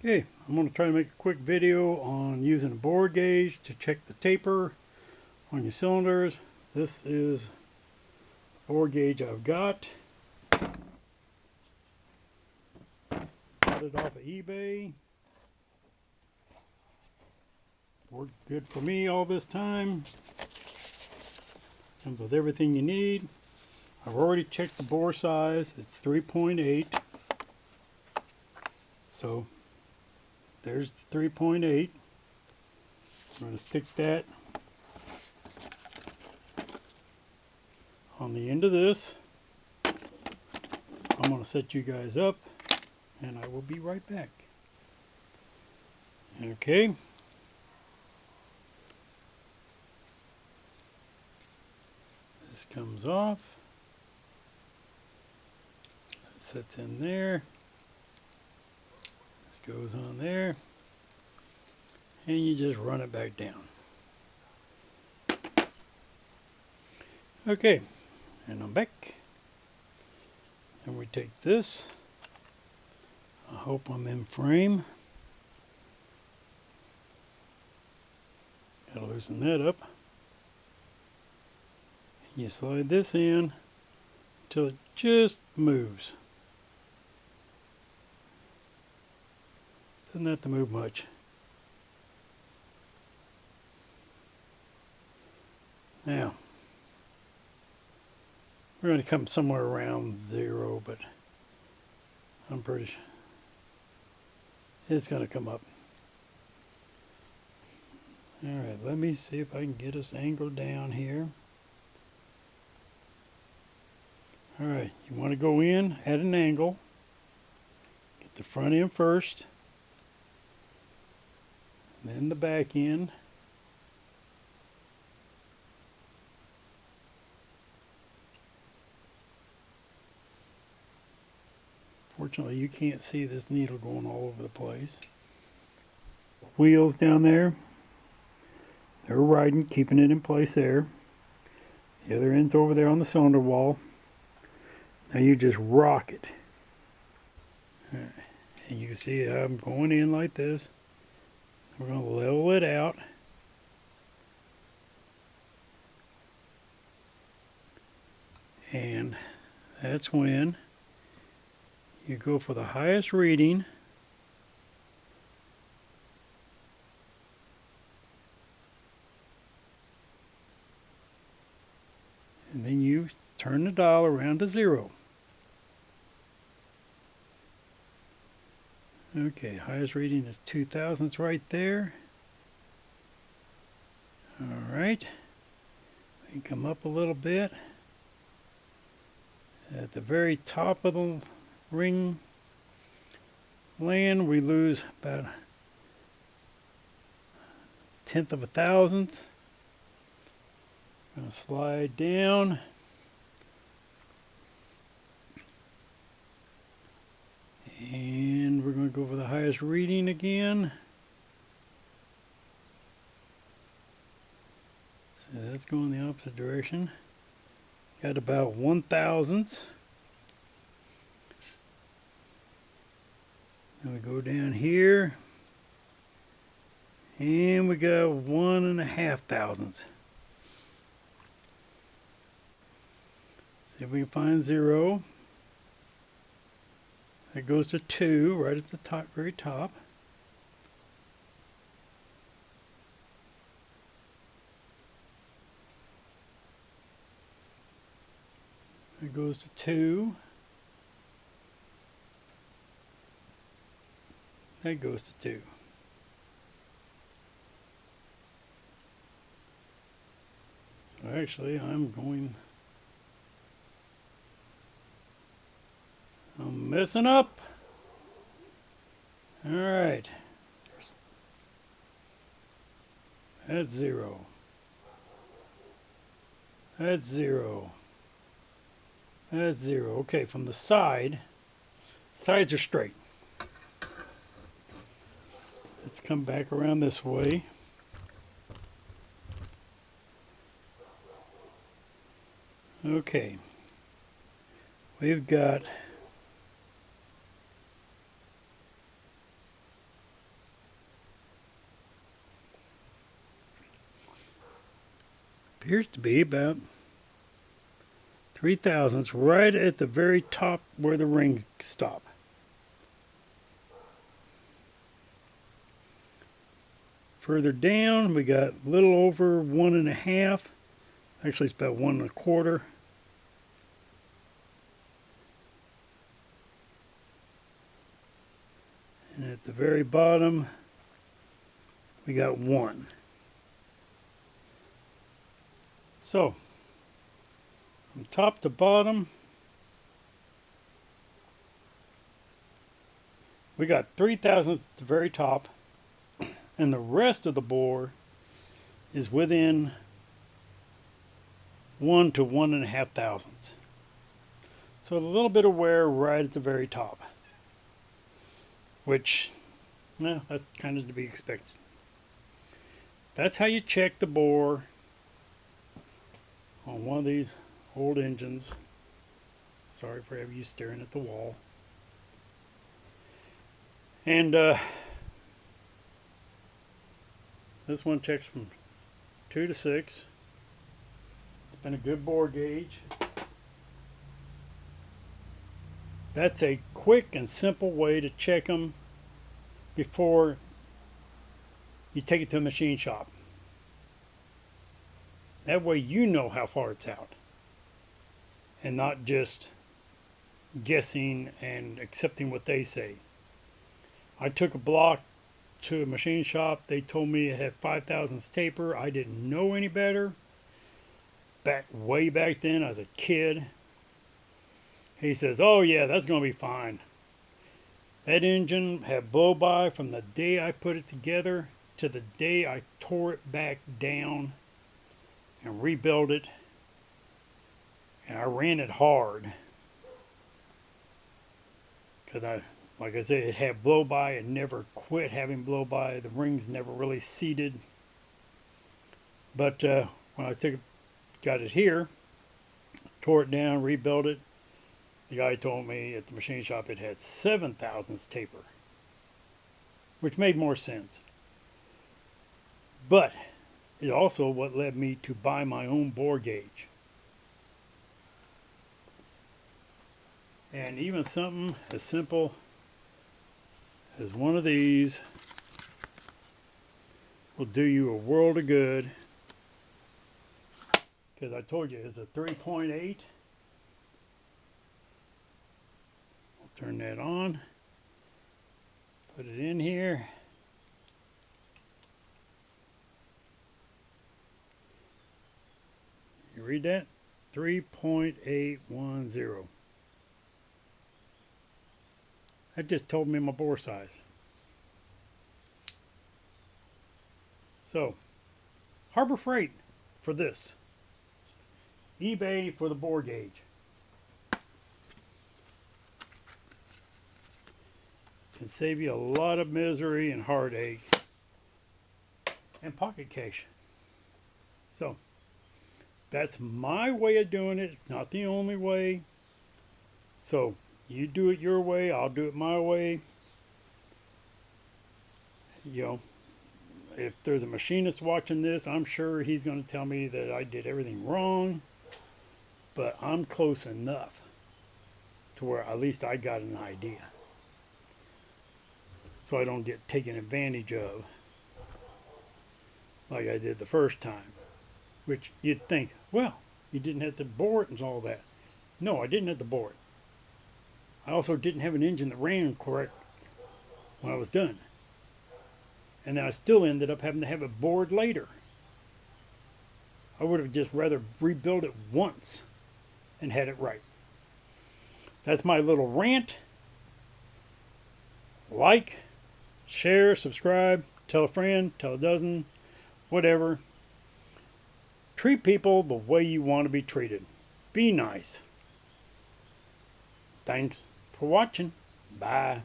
Okay, I'm going to try to make a quick video on using a bore gauge to check the taper on your cylinders. This is a bore gauge I've got. Got it off of eBay. Worked good for me all this time. Comes with everything you need. I've already checked the bore size. It's 3.8. So there's the 3.8. I'm going to stick that on the end of this. I'm going to set you guys up and I will be right back. Okay. This comes off. That sits in there. This goes on there. And you just run it back down. Okay. And I'm back. And we take this. I hope I'm in frame. Gotta loosen that up. You slide this in until it just moves. Doesn't have to move much. Now, we're going to come somewhere around 0, but I'm pretty sure it's going to come up. Alright, let me see if I can get us angled down here. Alright, you want to go in at an angle. Get the front end first. Then the back end. Fortunately, you can't see this needle going all over the place. Wheels down there. They're riding, keeping it in place there. The other end's over there on the cylinder wall. Now you just rock it. All right. And you can see I'm going in like this. We're going to level it out. And that's when you go for the highest reading. And then you turn the dial around to 0. Okay, highest reading is 2 thousandths right there. Alright. We can come up a little bit. At the very top of the ring land, we lose about 1/10 of a thousandth. Going to slide down. And we're going to go for the highest reading again. So that's going the opposite direction. Got about 1 thousandths. Then we go down here. And we got 1.5 thousandths. See if we can find 0. It goes to 2 right at the top, very top. It goes to 2. That goes to 2. So actually I'm messing up. Alright. That's 0. That's 0. That's 0. Okay, from the sides are straight. Let's come back around this way. Okay. We've got appears to be about 3 thousandths right at the very top where the rings stop. Further down, we got a little over 1.5. Actually, it's about 1.25. And at the very bottom, we got 1. So, from top to bottom, we got 3 thousandths at the very top, and the rest of the bore is within 1 to 1.5 thousandths. So a little bit of wear right at the very top, which, well, that's kind of to be expected. That's how you check the bore on one of these old engines. Sorry for having you staring at the wall. And this one checks from 2 to 6. It's been a good bore gauge. That's a quick and simple way to check them before you take it to a machine shop. That way you know how far it's out, and not just guessing and accepting what they say. I took a block to a machine shop. They told me it had 5 thousandths taper. I didn't know any better. Way back then, I was a kid. He says, "Oh yeah, that's going to be fine." That engine had blow-by from the day I put it together to the day I tore it back down and rebuilt it. And I ran it hard. Because like I said, it had blow-by. It never quit having blow-by. The rings never really seated. But when I got it here, tore it down, rebuilt it, the guy told me at the machine shop it had 7 thousandths taper, which made more sense. But it also what led me to buy my own bore gauge. And even something as simple as one of these will do you a world of good. Because I told you it's a 3.8. I'll turn that on. Put it in here. You read that? 3.810. That just told me my bore size. So, Harbor Freight for this. eBay for the bore gauge. Can save you a lot of misery and heartache and pocket cash. So, that's my way of doing it. It's not the only way. So, you do it your way, I'll do it my way. You know, if there's a machinist watching this, I'm sure he's going to tell me that I did everything wrong. But I'm close enough to where at least I got an idea. So I don't get taken advantage of like I did the first time. Which you'd think, well, you didn't have to bore it and all that. No, I didn't have to bore it. I also didn't have an engine that ran correct when I was done. And then I still ended up having to have it bored later. I would have just rather rebuilt it once and had it right. That's my little rant. Like, share, subscribe, tell a friend, tell a dozen, whatever. Treat people the way you want to be treated. Be nice. Thanks for watching. Bye.